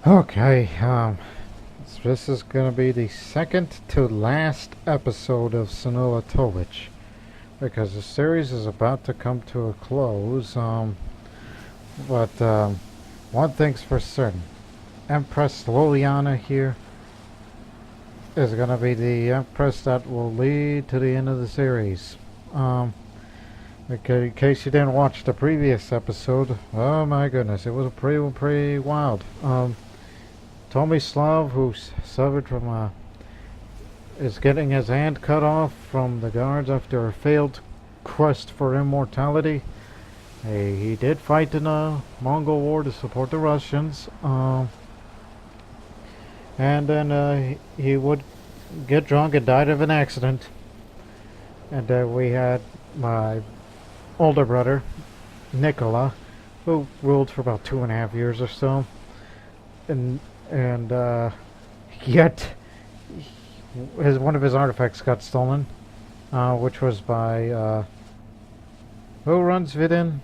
Okay, this is gonna be the second to last episode of Senulatovic because the series is about to come to a close. But one thing's for certain: Empress Ljiljana here is gonna be the Empress that will lead to the end of the series. Okay, in case you didn't watch the previous episode, oh my goodness, it was pretty wild. Tomislav, who suffered from is getting his hand cut off from the guards after a failed quest for immortality. He did fight in a Mongol war to support the Russians, and then he would get drunk and died of an accident. And we had my older brother, Nikola, who ruled for about 2.5 years or so, and yet one of his artifacts got stolen, which was by who runs Vidin?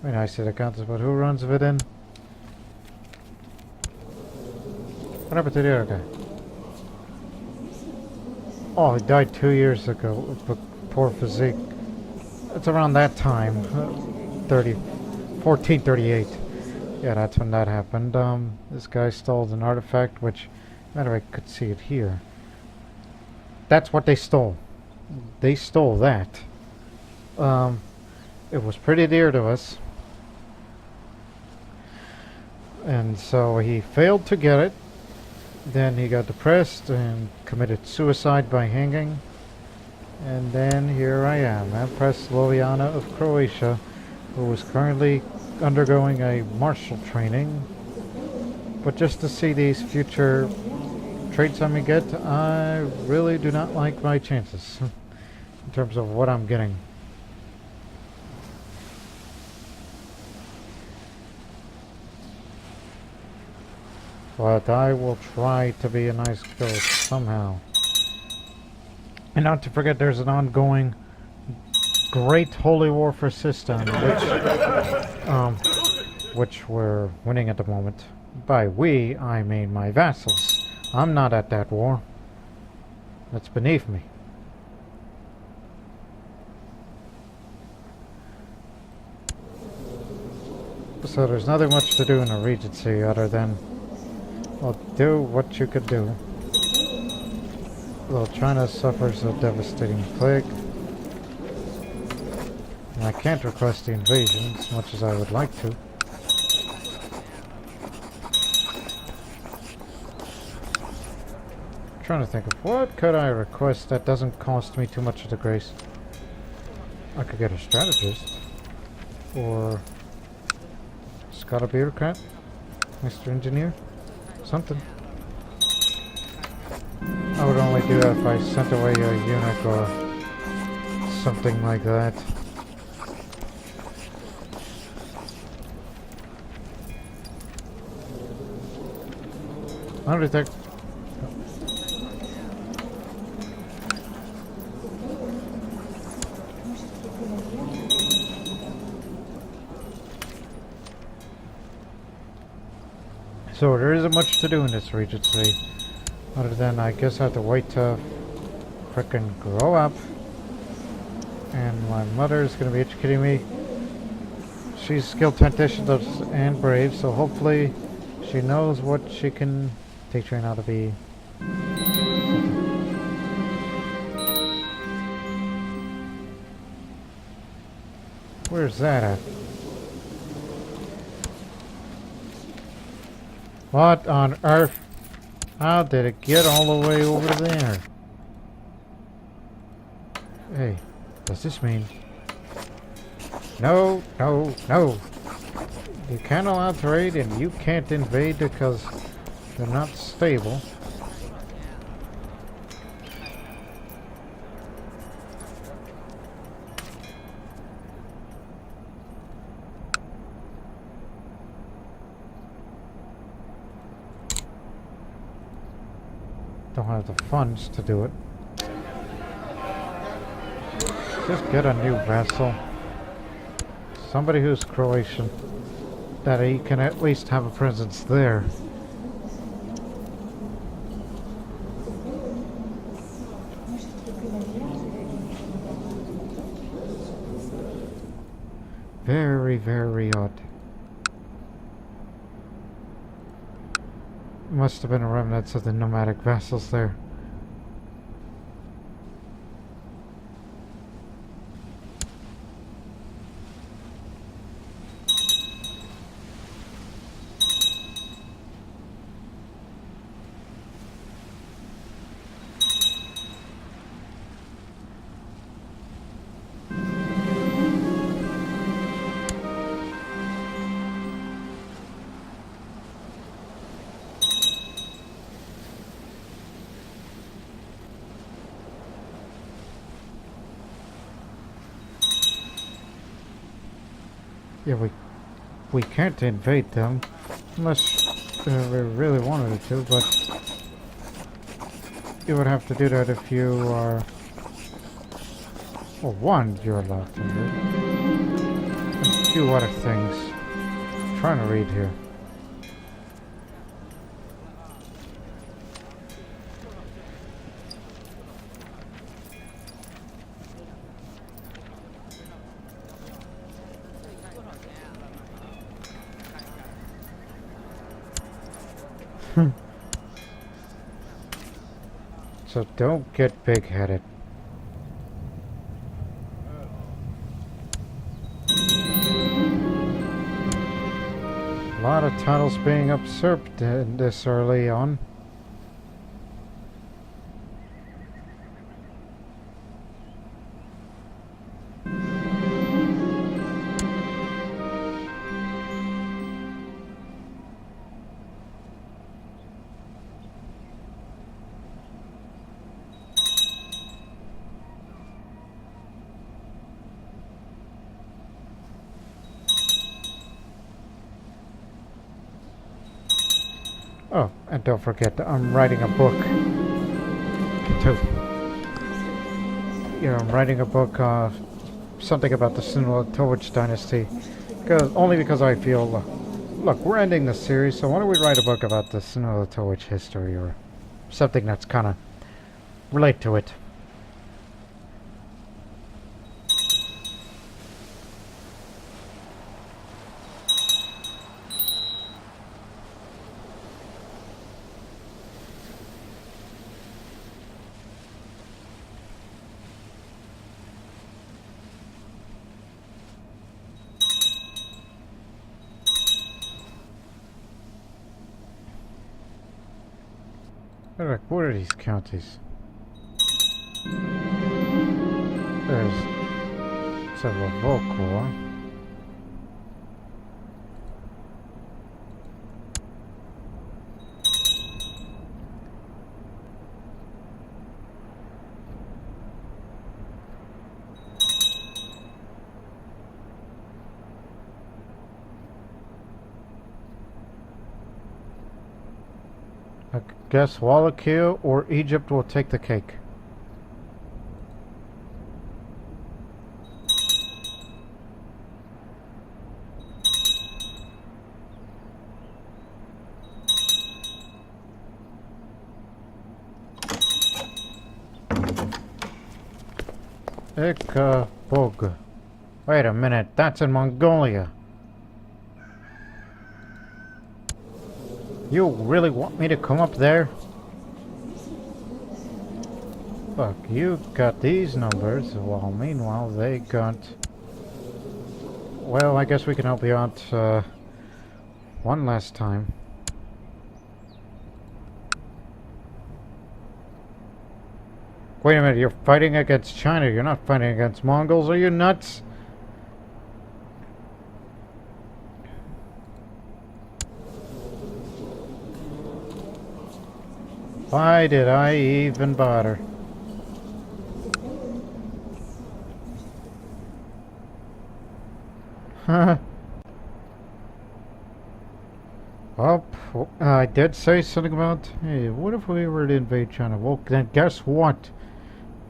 Wait, I said accounts, but who runs Vidin? What happened to the other guy? Oh, he died 2 years ago. Poor physique. It's around that time, 1438. Yeah, that's when that happened. This guy stole an artifact, which, matter of fact, I could see it here. That's what they stole. They stole that. It was pretty dear to us. And so he failed to get it. Then he got depressed and committed suicide by hanging. And then here I am, Empress Ljiljana of Croatia, who is currently undergoing a martial training. But just to see these future traits I may get, I really do not like my chances in terms of what I'm getting. But I will try to be a nice girl somehow. And not to forget, there's an ongoing great holy war for Sistan, which we're winning at the moment. By we, I mean my vassals. I'm not at that war. That's beneath me. So there's nothing much to do in the Regency other than, well, do what you could do. Well, China suffers a devastating plague. And I can't request the invasion as much as I would like to. I'm trying to think of what could I request that doesn't cost me too much of the grace. I could get a strategist. Or Scott a bureaucrat? Mr. Engineer? Something. I would only do that if I sent away a eunuch or something like that. I don't think. So there isn't much to do in this Regency. Other than I guess I have to wait to frickin' grow up. And my mother is going to be educating me. She's skilled tactician and brave, so hopefully she knows what she can teach me how to be. Where's that at? What on earth? How did it get all the way over there? Hey, does this mean... No, no, no. You can't allow trade and you can't invade because they're not stable. Don't have the funds to do it. Just get a new vassal. Somebody who's Croatian. that he can at least have a presence there. Very, very odd. Must have been remnants of the nomadic vassals there. Yeah, we can't invade them unless we really wanted to, but you would have to do that if you are... Well, one, you're allowed to do. A few other things. I'm trying to read here. So don't get big-headed. A lot of titles being usurped this early on. Oh, and don't forget, I'm writing a book, too. Yeah, I'm writing a book, something about the Senulatovic dynasty. Only because I feel, look, we're ending the series, so why don't we write a book about the Senulatovic history, or something that's kind of relate to it. What are these counties? There's several Volkor. I guess Wallachia or Egypt will take the cake. Ikabog. Wait a minute, that's in Mongolia. You really want me to come up there? Look, you got these numbers, while meanwhile they got... Well, I guess we can help you out one last time. Wait a minute, you're fighting against China, you're not fighting against Mongols, are you nuts? Why did I even bother? Huh. Well, I did say something about, hey, what if we were to invade China? Well, then guess what?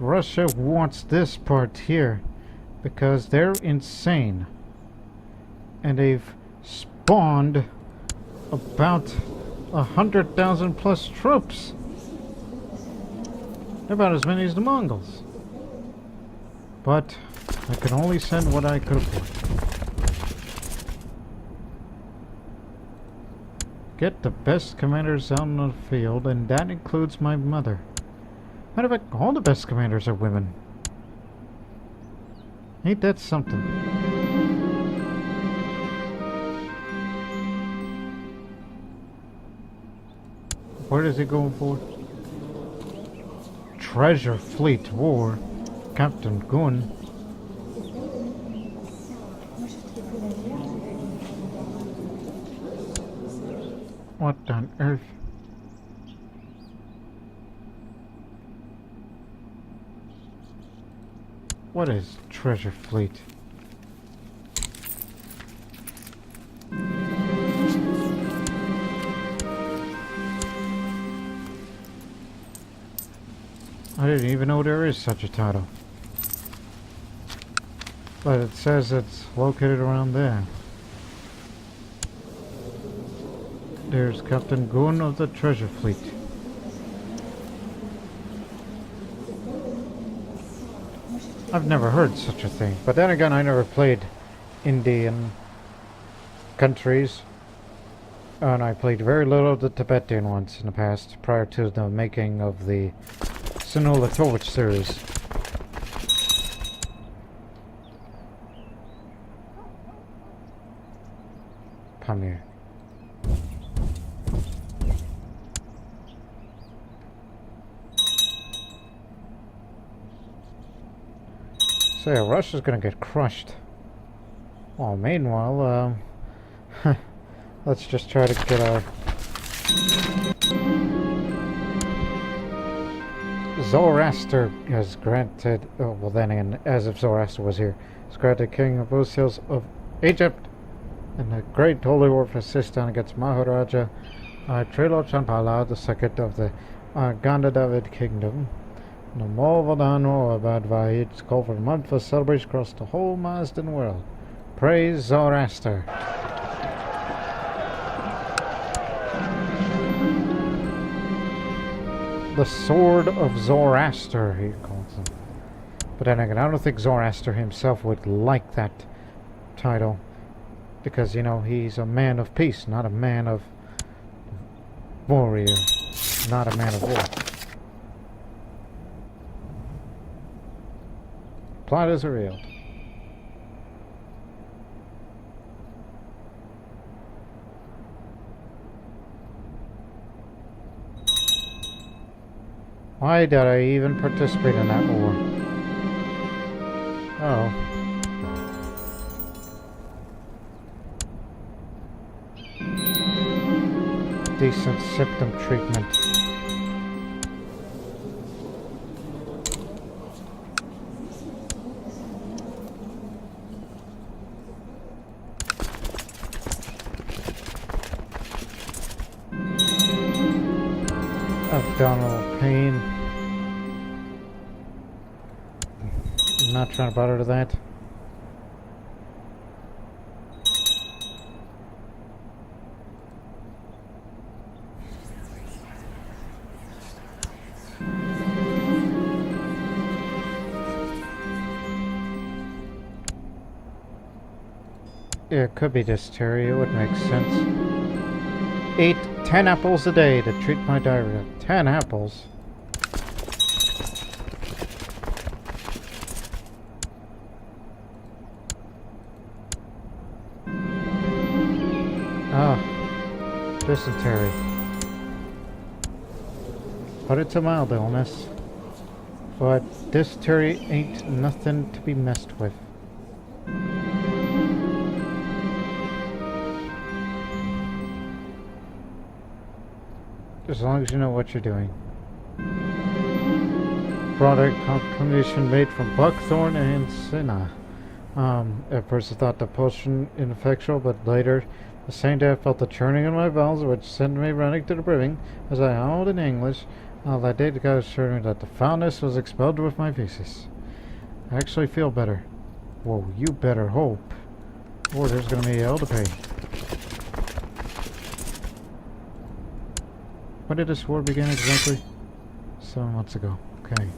Russia wants this part here because they're insane. And they've spawned about 100,000 plus troops. They're about as many as the Mongols. But I can only send what I could afford. Get the best commanders out on the field, and that includes my mother. Matter of fact, all the best commanders are women. Ain't that something? What is he going for? Treasure Fleet War. Captain Gun. What on earth? What is Treasure Fleet? I didn't even know there is such a title. But it says it's located around there. There's Captain Gun of the Treasure Fleet. I've never heard such a thing. But then again, I never played Indian countries. And I played very little of the Tibetan ones in the past, prior to the making of the Senulatovic series. Come here. So yeah, Russia's gonna get crushed. Well, meanwhile, let's just try to get our... Zoroaster has granted... Oh, well then again, as if Zoroaster was here. Has granted King of Osils of Egypt and the Great Holy War for Sistan against Maharaja Trilo Champala, the second of the Gandhadavid Kingdom. No more Vadano about Vahid's call for a month for celebration across the whole Mazdan world. Praise Zoroaster. The Sword of Zoroaster, he calls him. But then again, I don't think Zoroaster himself would like that title. Because, you know, he's a man of peace, not a man of warrior. Not a man of war. Plot is revealed. Why did I even participate in that war? Oh. Decent symptom treatment. Abdominal pain. I'm not trying to bother to that. Yeah, it could be dysentery. It would make sense. 10 apples a day to treat my diarrhea. 10 apples. Ah, dysentery. But it's a mild illness. But dysentery ain't nothing to be messed with. As long as you know what you're doing. Product combination made from buckthorn and senna. At first I thought the potion ineffectual, but later, the same day I felt the churning in my bowels, which sent me running to the brewing. As I howled in English, that day the guy assured me that the foulness was expelled with my feces. I actually feel better. Whoa, you better hope. Or there's gonna be hell to pay. When did this war begin exactly? 7 months ago. Okay.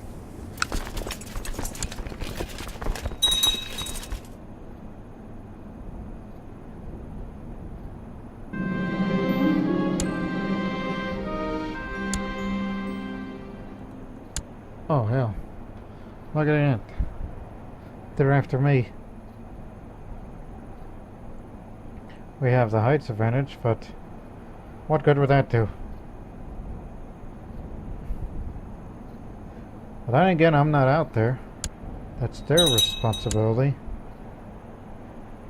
Oh hell. Look at that. They're after me. We have the heights advantage, but what good would that do? But then again, I'm not out there. That's their responsibility.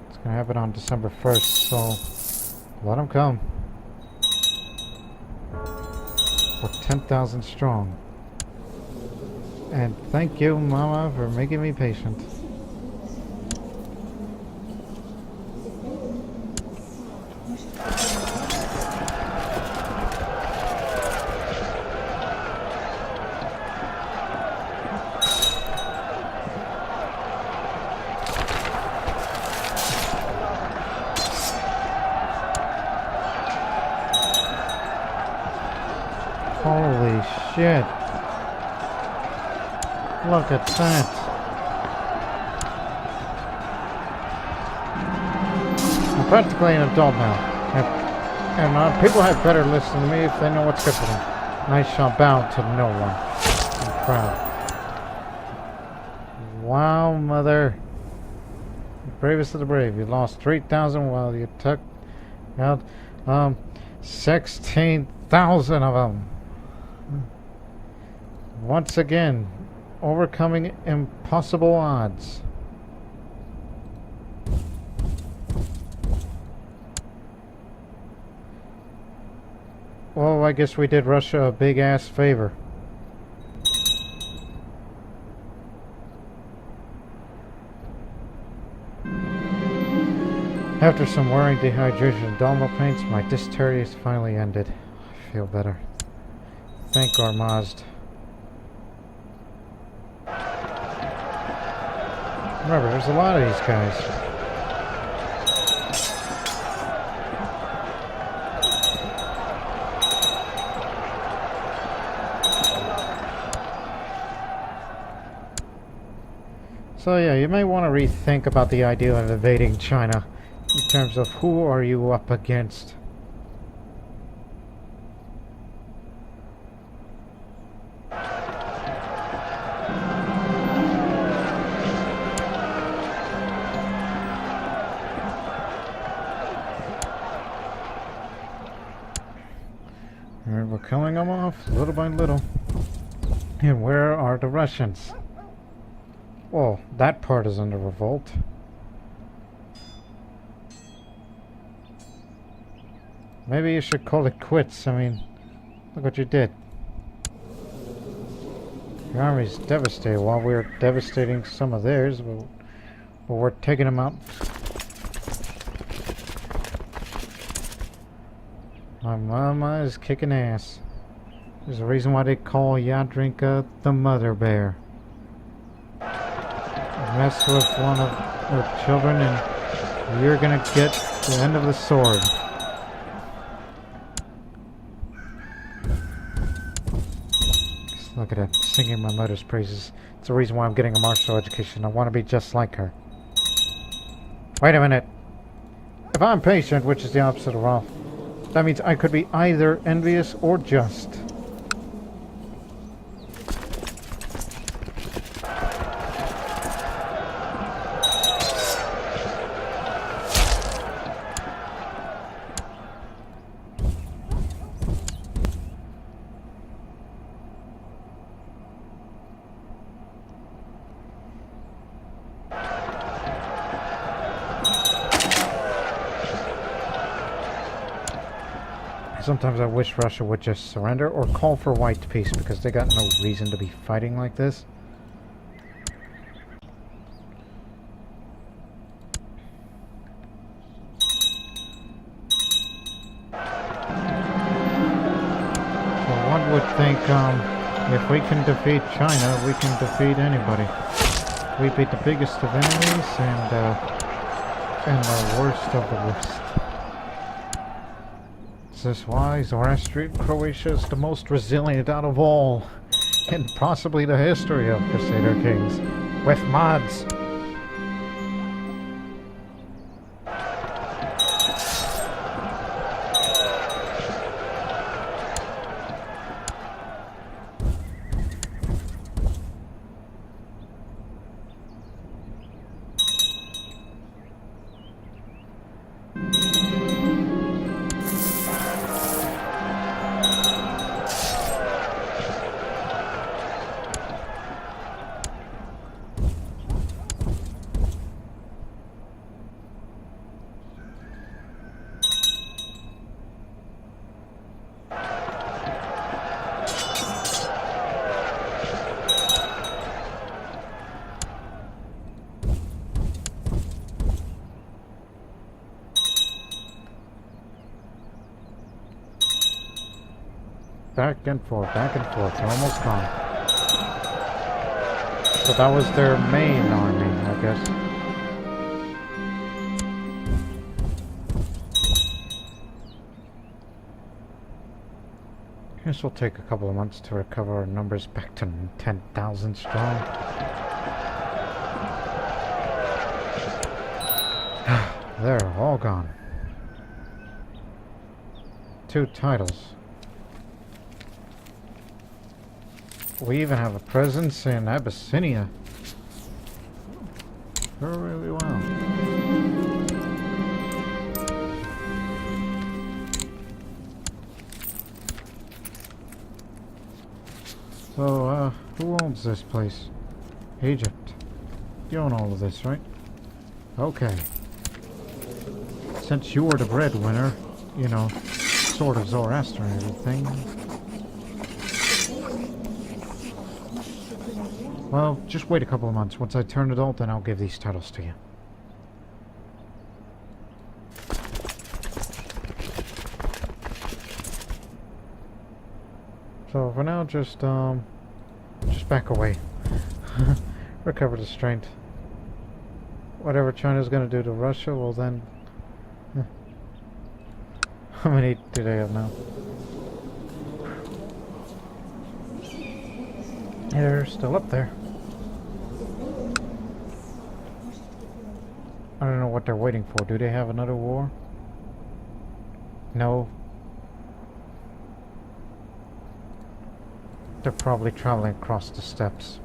It's gonna happen on December 1st, so let them come. We're 10,000 strong. And thank you, Mama, for making me patient. Holy shit. Look at that. I'm practically an adult now. And people have better listen to me if they know what's good for them. And I shall bow to no one. I'm proud. Wow, mother. The bravest of the brave. You lost 3,000 while you took out 16,000 of them. Once again, overcoming impossible odds. Well, I guess we did Russia a big-ass favor. After some worrying dehydration and abdominal pains, my dysentery is finally ended. I feel better. Thank Gormazd. Remember, there's a lot of these guys. So yeah, you may want to rethink about the idea of invading China in terms of who are you up against. Alright, we're killing them off little by little. And where are the Russians? Well, that part is under revolt. Maybe you should call it quits. I mean, look what you did. Your army's devastated while we're devastating some of theirs, but we're taking them out. My mama is kicking ass. There's a reason why they call Yadrinka the mother bear. Mess with one of her children and you're gonna get the end of the sword. Just look at it, singing my mother's praises. It's the reason why I'm getting a martial education. I want to be just like her. Wait a minute. If I'm patient, which is the opposite of Ralph, that means I could be either envious or just. Sometimes I wish Russia would just surrender or call for white peace because they got no reason to be fighting like this. So one would think if we can defeat China, we can defeat anybody. We beat the biggest of enemies and the worst of the worst. this why Zoroastrian Croatia is the most resilient out of all in possibly the history of Crusader Kings, with mods. Back and forth, they're almost gone. So that was their main army, I guess. Guess we'll take a couple of months to recover our numbers back to 10,000 strong. They're all gone. 2 titles. We even have a presence in Abyssinia. Really well. So, who owns this place? Egypt. You own all of this, right? Okay. Since you were the breadwinner, you know, sort of Zoroastrian thing. Well, just wait a couple of months. Once I turn adult, then I'll give these titles to you. So for now, just back away. Recover the strength. Whatever China's gonna do to Russia, well then... How many do they have now? They're still up there. I don't know what they're waiting for. Do they have another war? No. They're probably traveling across the steppes.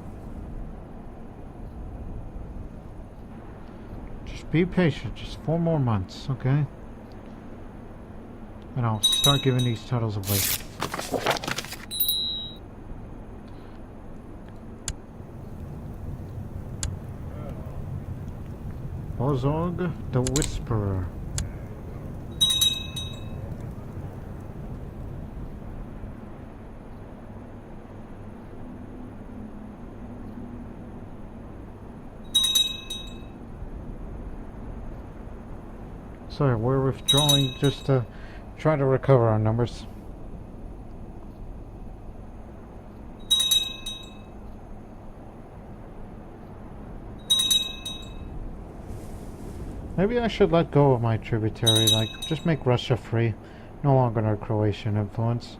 Just be patient. Just 4 more months, okay? And I'll start giving these titles away. Ozog the Whisperer. So we're withdrawing just to try to recover our numbers. Maybe I should let go of my tributary, like, just make Russia free, no longer under Croatian influence.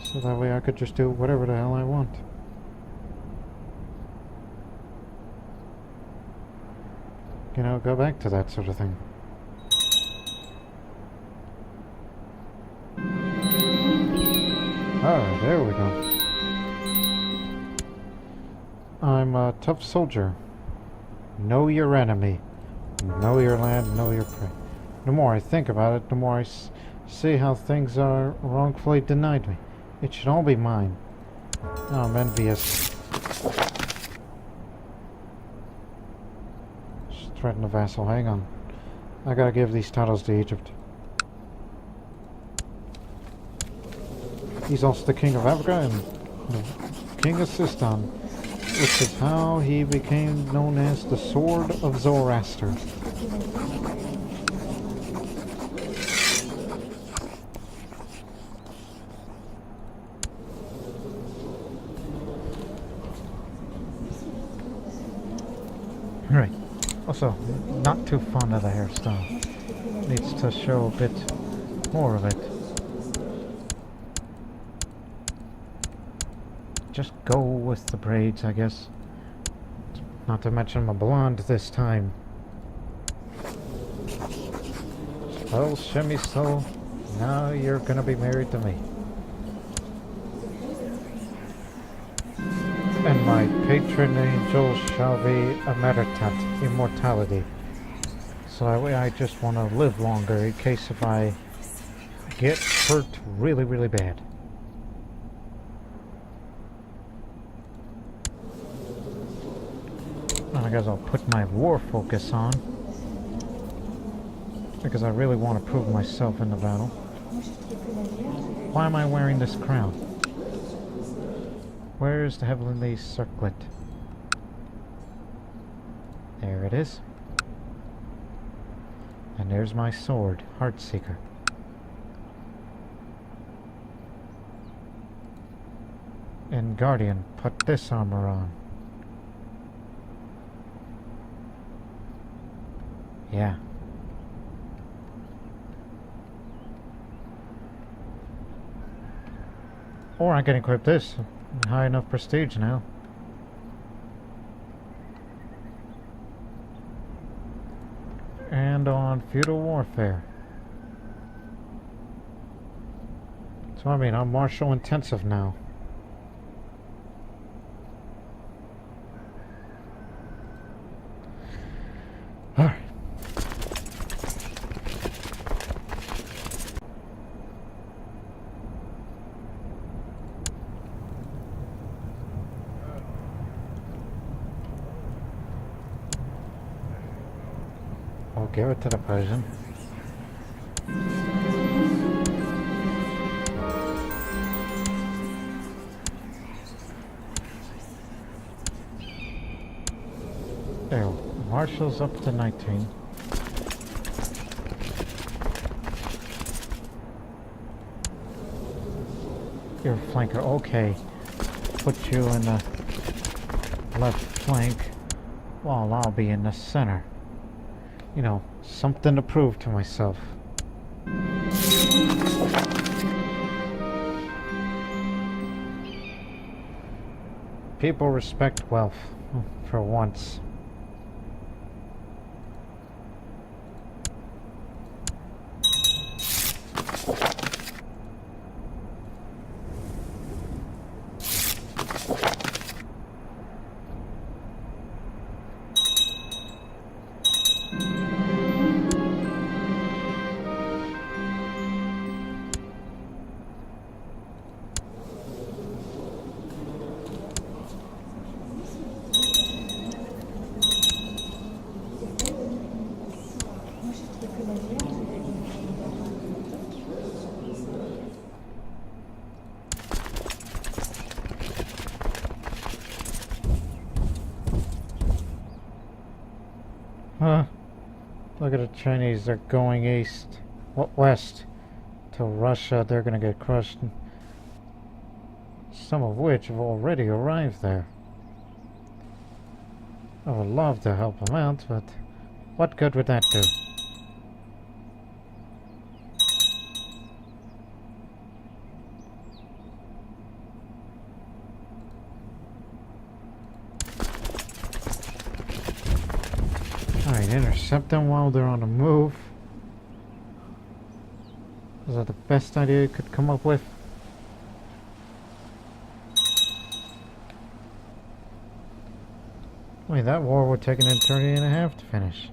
So that way I could just do whatever the hell I want. You know, go back to that sort of thing. Alright, there we go. I'm a tough soldier. Know your enemy. Know your land, know your prey. The more I think about it, the more I see how things are wrongfully denied me. It should all be mine. Oh, I'm envious. Just threaten a vassal. Hang on. I gotta give these titles to Egypt. He's also the king of Africa and the king of Sistan, which is how he became known as the Sword of Zoroaster. Right. Also, not too fond of the hairstyle. Needs to show a bit more of it. just go with the braids, I guess. Not to mention I'm a blonde this time. Well, shimmy so, now you're gonna be married to me. And my patron angel shall be Emeritat, immortality. So I just want to live longer in case if I get hurt really, really bad. I guess I'll put my war focus on, because I really want to prove myself in the battle. Why am I wearing this crown? Where's the heavenly circlet? There it is. And there's my sword, Heartseeker. And Guardian, put this armor on. Yeah. Or I can equip this. High enough prestige now. And on feudal warfare. So I mean, I'm martial intensive now. Alright. I'll give it to the Persian. There, Marshall's up to 19. You're a flanker, okay. Put you in the left flank while I'll be in the center. You know, something to prove to myself. People respect wealth, for once. Look at the Chinese, they're going east, west, to Russia. They're gonna get crushed. Some of which have already arrived there. I would love to help them out, but what good would that do? Alright, intercept them while they're on the move. Is that the best idea you could come up with? Wait, that war would take an eternity and a half to finish.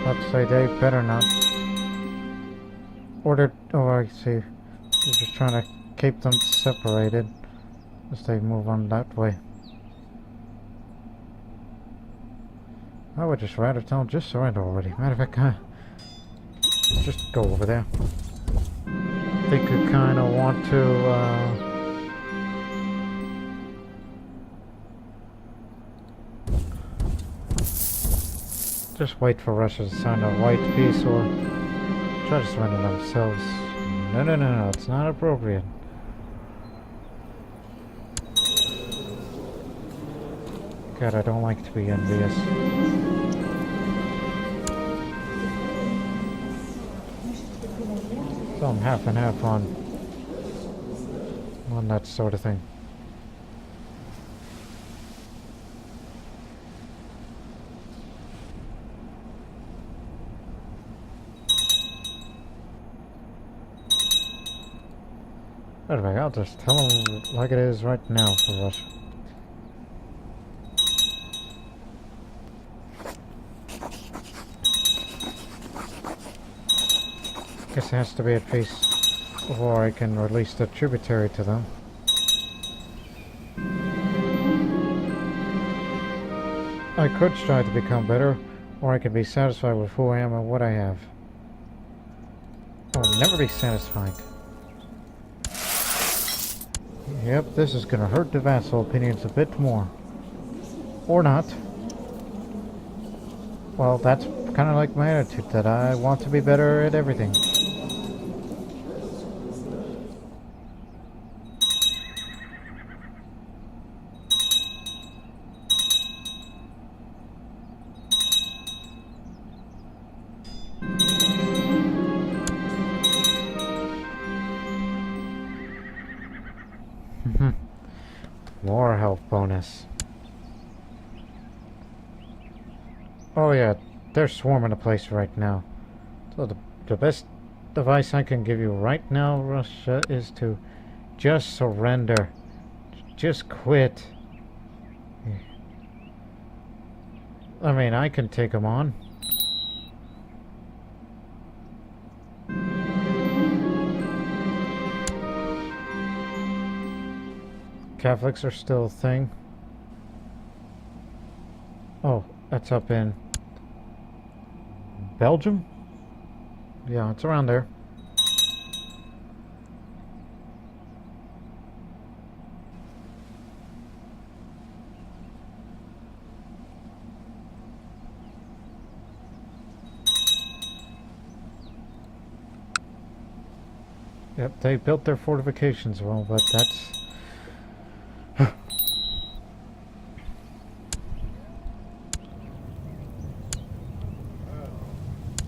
Let's say they better not. Ordered. Oh, I see. You're just trying to keep them separated as they move on that way. I would just rather tell them just surrender already. Matter of fact, just go over there. They could kind of want to. Just wait for Russia to sign a white peace or try to surrender themselves. No, no, no, no, it's not appropriate. God, I don't like to be envious. So I'm half and half on that sort of thing. Anyway, I'll just tell them like it is right now for Russia. Guess it has to be at peace before I can release the tributary to them. I could strive to become better, or I could be satisfied with who I am and what I have. I will never be satisfied. Yep, this is gonna hurt the vassal opinions a bit more. Or not. Well, that's kind of like my attitude, that I want to be better at everything. More health bonus. Oh yeah, they're swarming the place right now. So the best advice I can give you right now, Russia, is to just surrender. Just quit. I mean, I can take them on. Catholics are still a thing. Oh, that's up in Belgium? Yeah, it's around there. Yep, they built their fortifications well, but that's...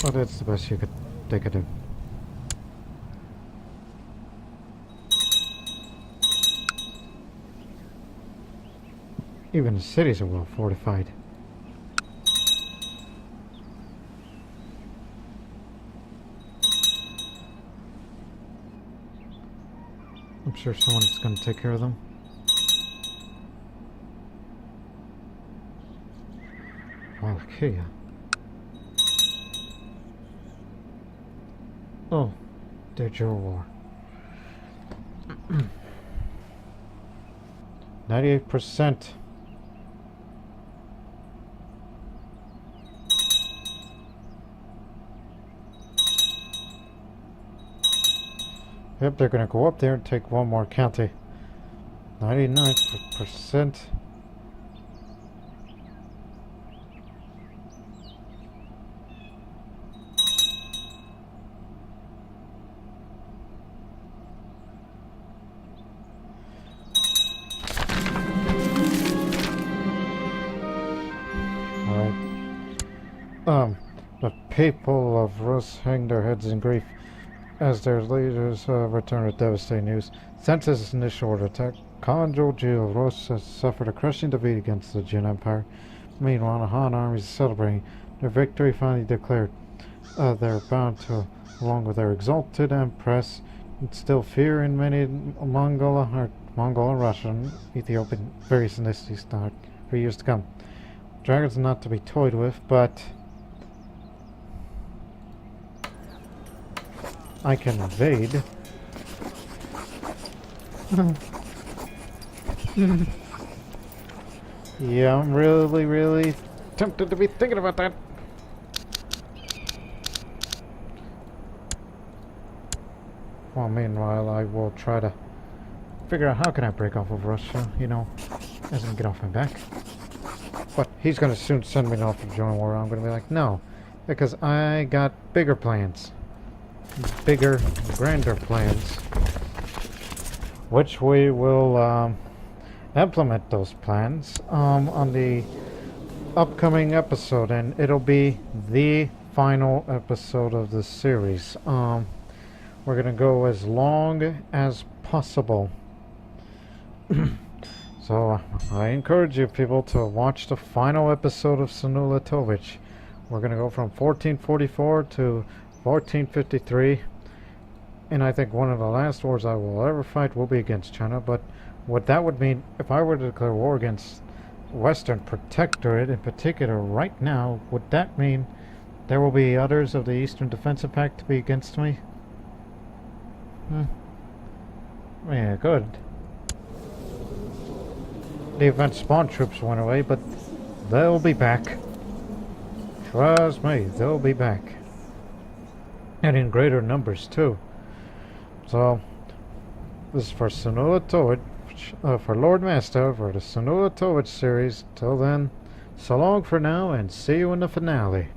well, that's the best they could do. Even the cities are well fortified. I'm sure someone's going to take care of them. Wallachia. Oh, de jure war. 98%. Yep, they're gonna go up there and take one more county. 99%. The people of Rus hang their heads in grief as their leaders return with devastating news. Since his initial attack, Khan Georgi of Rus has suffered a crushing defeat against the Jin Empire. Meanwhile, the Han armies are celebrating their victory finally declared. They're bound to, along with their exalted Empress, instill fear in many Mongol and Russian, Ethiopian, various ethnicities for years to come. Dragons are not to be toyed with, but I can invade. Yeah, I'm really tempted to be thinking about that. Well, meanwhile, I will try to figure out how can I break off of Russia, you know, as I get off my back. But he's going to soon send me off to join war. I'm going to be like, no, because I got bigger plans. Bigger, grander plans. Which we will implement those plans on the upcoming episode. And it'll be the final episode of this series. We're going to go as long as possible. So I encourage you people to watch the final episode of Senulatovic. We're going to go from 1444 to 1453, and I think one of the last wars I will ever fight will be against China. But what that would mean, if I were to declare war against Western Protectorate in particular right now, would that mean there will be others of the Eastern Defensive Pact to be against me? Yeah, good. The event spawn troops went away, but they'll be back. Trust me, they'll be back. And in greater numbers, too. So, this is for Senulatovic, for Lord Master, for the Senulatovic series. Till then, so long for now, and see you in the finale.